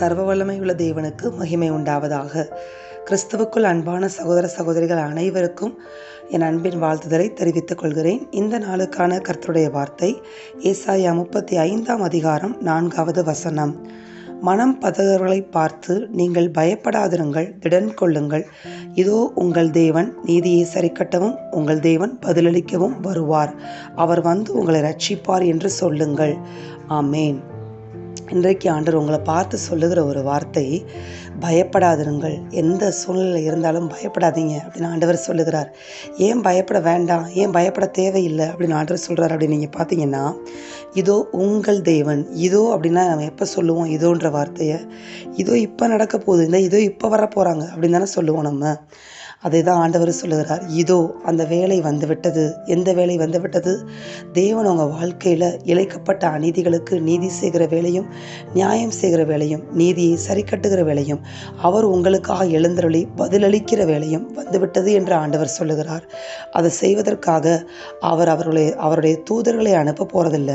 சர்வ வல்லமையுள்ள தேவனுக்கு மகிமை உண்டாவதாக. கிறிஸ்துவுக்குள் அன்பான சகோதர சகோதரிகள் அனைவருக்கும் என் அன்பின் வாழ்த்துதலை தெரிவித்துக் கொள்கிறேன். இந்த நாளுக்கான கர்த்தருடைய வார்த்தை ஏசாயா 35 அதிகாரம் 4வது வசனம். மனம் பதறவர்களை பார்த்து, நீங்கள் பயப்படாதிருங்கள், திடன் கொள்ளுங்கள். இதோ உங்கள் தேவன் நீதியை சரிக்கட்டவும் உங்கள் தேவன் பதிலளிக்கவும் வருவார். அவர் வந்து உங்களை ரட்சிப்பார் என்று சொல்லுங்கள். ஆமேன். இன்றைக்கு ஆண்டவர் உங்களை பார்த்து சொல்லுகிற ஒரு வார்த்தை, பயப்படாதிருங்கள். எந்த சூழ்நிலை இருந்தாலும் பயப்படாதீங்க அப்படின்னு ஆண்டவர் சொல்லுகிறார். ஏன் பயப்பட வேண்டாம், ஏன் பயப்பட தேவையில்லை அப்படின்னு ஆண்டவர் சொல்கிறார் அப்படின்னு நீங்கள் பார்த்தீங்கன்னா, இதோ உங்கள் தேவன். இதோ அப்படின்னா நம்ம எப்போ சொல்லுவோம் இதோன்ற வார்த்தையை? இதோ இப்போ நடக்க போகுது, இந்த இதோ இப்போ வர போகிறாங்க அப்படின்னு தானே சொல்லுவோம் நம்ம. அதை தான் ஆண்டவர் சொல்லுகிறார். இதோ அந்த வேலை வந்து விட்டது. எந்த வேலை வந்து விட்டது? தேவன் உங்கள் வாழ்க்கையில் இழைக்கப்பட்ட அநீதிகளுக்கு நீதி செய்கிற வேலையும், நியாயம் செய்கிற வேலையும், நீதியை சரி கட்டுகிற வேலையும், அவர் உங்களுக்காக எழுந்தருளி பதிலளிக்கிற வேலையும் வந்துவிட்டது என்று ஆண்டவர் சொல்லுகிறார். அதை செய்வதற்காக அவருடைய தூதர்களை அனுப்ப போகிறதில்ல,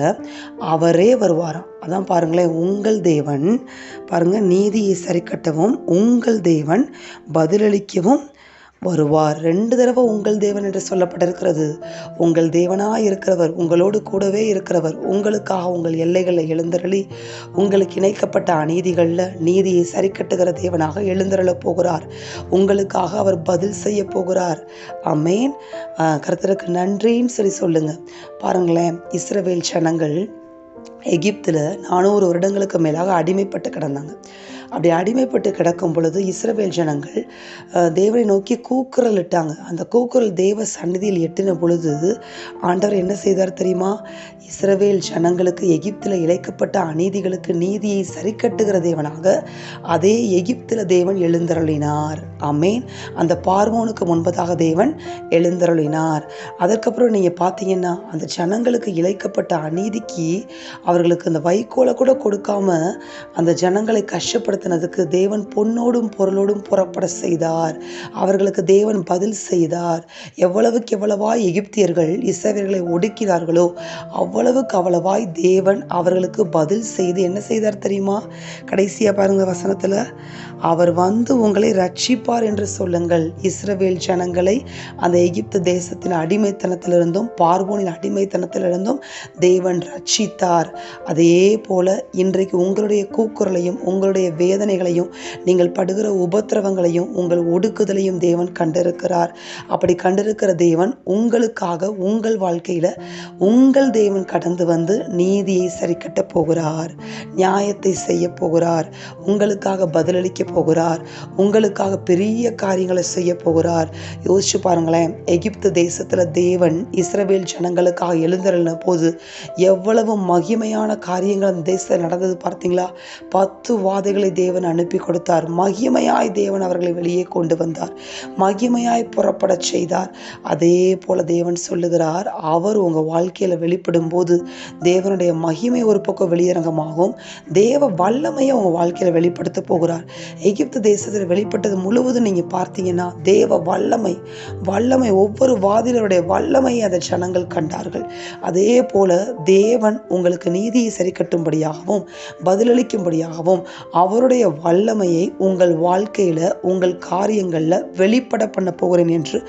அவரே வருவாராம். அதான் பாருங்களேன், உங்கள் தேவன் பாருங்கள், நீதியை சரி கட்டவும் உங்கள் தேவன் பதிலளிக்கவும் வருவார். 2 தடவை உங்கள் தேவன் என்று சொல்லப்பட்டிருக்கிறது. உங்கள் தேவனாய் இருக்கிறவர், உங்களோடு கூடவே இருக்கிறவர், உங்களுக்காக உங்கள் எல்லைகளில் எழுந்தருளி உங்களுக்கு இணைக்கப்பட்ட அநீதிகளில் நீதியை சரி கட்டுகிற தேவனாக எழுந்தருளப் போகிறார். உங்களுக்காக அவர் பதில் செய்ய போகிறார். ஆமேன். கர்த்தருக்கு நன்றின்னு சொல்லுங்க. பாருங்களேன், இஸ்ரவேல் ஜனங்கள் எகிப்தில் 400 வருடங்களுக்கு மேலாக அடிமைப்பட்டு கிடந்தாங்க. அப்படி அடிமைப்பட்டு கிடக்கும் பொழுது இஸ்ரவேல் ஜனங்கள் தேவனை நோக்கி கூக்குரல் இட்டாங்க. அந்த கூக்குரல் தேவ சந்நிதியில் எட்டின பொழுது ஆண்டவர் என்ன செய்தார் தெரியுமா? இஸ்ரவேல் ஜனங்களுக்கு எகிப்தில் இழைக்கப்பட்ட அநீதிகளுக்கு நீதியை சரி கட்டுகிற தேவனாக அதே எகிப்தில் தேவன் எழுந்தருளினார். ஆமேன். அந்த பார்வோனுக்கு முன்பதாக தேவன் எழுந்தருளினார். அதற்கப்புறம் நீங்கள் பார்த்தீங்கன்னா, அந்த ஜனங்களுக்கு இழைக்கப்பட்ட அநீதிக்கு அவர்களுக்கு அந்த வைக்கோலை கூட கொடுக்காம அந்த ஜனங்களை கஷ்டப்படுத்தினதுக்கு தேவன் பொன்னோடும் பொருளோடும் புறப்பட செய்தார். அவர்களுக்கு தேவன் பதில் செய்தார். எவ்வளவுக்கு எவ்வளவாய் எகிப்தியர்கள் இஸ்ரவேலர்களை ஒடுக்கினார்களோ அவ்வளவுக்கு அவ்வளவாய் தேவன் அவர்களுக்கு பதில் செய்து என்ன செய்தார் தெரியுமா? கடைசியா பாருங்க வசனத்துல, அவர் வந்து உங்களை ரட்சிப்பார் என்று சொல்லுங்கள். இஸ்ரவேல் ஜனங்களை அந்த எகிப்து தேசத்தின் அடிமைத்தனத்திலிருந்தும் பார்வோனின் அடிமைத்தனத்திலிருந்தும் தேவன் ரட்சித்தார். அதே போல இன்றைக்கு உங்களுடைய கூக்குரலையும் உங்களுடைய வேதனைகளையும் நீங்கள் படுகிற உபத்திரவங்களையும் உங்கள் ஒடுக்குதலையும் தேவன் கண்டிருக்கிறார். அப்படி கண்டிருக்கிற தேவன் உங்களுக்காக உங்கள் வாழ்க்கையில உங்கள் தேவன் கடந்து வந்து நீதியை சரி கட்ட போகிறார், நியாயத்தை செய்ய போகிறார், உங்களுக்காக பதிலளிக்க போகிறார், உங்களுக்காக பெரிய காரியங்களை செய்ய போகிறார். யோசிச்சு பாருங்களேன், எகிப்து தேசத்துல தேவன் இஸ்ரவேல் ஜனங்களுக்காக எழுந்தருளின போது எவ்வளவு மகிமையான காரியங்கள் அந்த தேசத்தில் நடந்தது பார்த்தீங்களா? 10 வாதைகளை தேவன் அனுப்பி கொடுத்தார். மகிமையாய் தேவன் அவர்களை வெளியே கொண்டு வந்தார், மகிமையாய் புறப்பட செய்தார். அதே போல தேவன் சொல்லுகிறார், அவர் உங்க வாழ்க்கையில வெளிப்படும் போது தேவனுடைய மகிமை ஒரு பக்கம் வெளியரங்கமாகும், தேவ வல்லமையை உங்க வாழ்க்கையில வெளிப்படுத்த போகிறார். எகிப்து தேசத்தில் வெளிப்பட்டது முழுவதும் நீங்க பார்த்தீங்கன்னா தேவ வல்லமை ஒவ்வொரு வாதிலருடைய வல்லமையை அந்த ஜனங்கள் கண்டார்கள். அதே போல தேவன் உங்களுக்கு நீதியை சரி கட்டும்படியாகவும் பதிலளிக்கும்படியாகவும் அவருடைய வல்லமையை உங்கள் வாழ்க்கையில உங்கள் காரியங்கள்ல வெளிப்பட பண்ண போகிறேன் என்று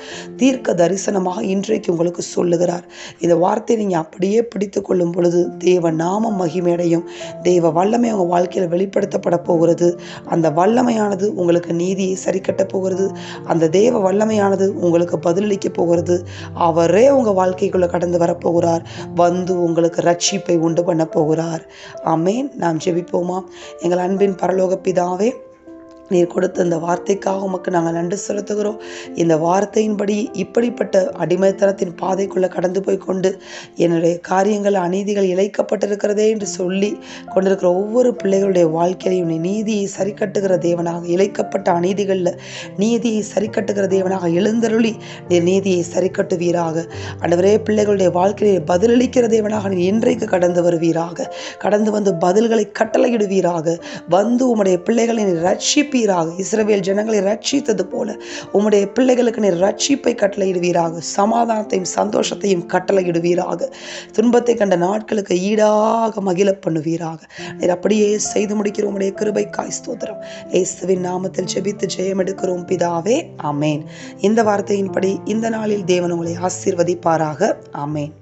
தீர்க்க தரிசனமாக இன்றைக்கு உங்களுக்கு சொல்லுகிறார். இந்த வார்த்தையை நீங்க அப்படியே பிடித்து கொள்ளும் பொழுது தேவ நாமம் மகிமையடையும், தேவ வல்லமை உங்க வாழ்க்கையில வெளிப்படுத்தப்பட போகிறது. அந்த வல்லமையானது உங்களுக்கு நீதியை சரி கட்ட போகிறது. அந்த தேவ வல்லமையானது உங்களுக்கு பதிலளிக்க போகிறது. அவரே உங்க வாழ்க்கைக்குள்ள கடந்து வரப்போகிறார், வந்து உங்களுக்கு ரட்சிப்பை உண்டு பண்ண போகிறார். ஆமேன். நாம் ஜெபிப்போமா? எங்கள் அன்பின் பரலோக பிதாவே, நீர் கொடுத்த இந்த வார்த்தைக்காக உமக்கு நாங்கள் நன்றி செலுத்துகிறோம். இந்த வார்த்தையின்படி இப்படிப்பட்ட அடிமைத்தனத்தின் பாதைக்குள்ள கடந்து போய் கொண்டு என்னுடைய காரியங்கள் அநீதிகள் இழைக்கப்பட்டிருக்கிறதே என்று சொல்லி கொண்டிருக்கிற ஒவ்வொரு பிள்ளைகளுடைய வாழ்க்கையிலையும் நீ நீதியை சரி கட்டுகிற தேவனாக, இழைக்கப்பட்ட அநீதிகளில் நீதியை சரி கட்டுகிற தேவனாக எழுந்தருளி நீர் நீதியை சரி கட்டுவீராக. ஆண்டவரே, பிள்ளைகளுடைய வாழ்க்கையை பதிலளிக்கிற தேவனாக நீ இன்றைக்கு கடந்து வருவீராக. கடந்து வந்து பதில்களை கட்டளையிடுவீராக. வந்து உம்முடைய பிள்ளைகளை நீ ரட்சிப்பீராக. கொடுப்பீராக. இஸ்ரவேல் ஜனங்களை ரட்சித்தது போல உம்முடைய பிள்ளைகளுக்கு நீர் ரட்சிப்பை கட்டளையிடுவீராக. சமாதானத்தையும் சந்தோஷத்தையும் கட்டளையிடுவீராக. துன்பத்தை கண்ட நாட்களுக்கு ஈடாக மகிழ பண்ணுவீராக. நீர் அப்படியே செய்து முடிக்கிற உம்முடைய கிருபைக்காய் ஸ்தோத்திரம். இயேசுவின் நாமத்தில் ஜெபித்து ஜெயம் எடுக்கிறோம் பிதாவே, ஆமேன். இந்த வார்த்தையின்படி இந்த நாளில் தேவன் உங்களை ஆசீர்வதிப்பாராக. ஆமேன்.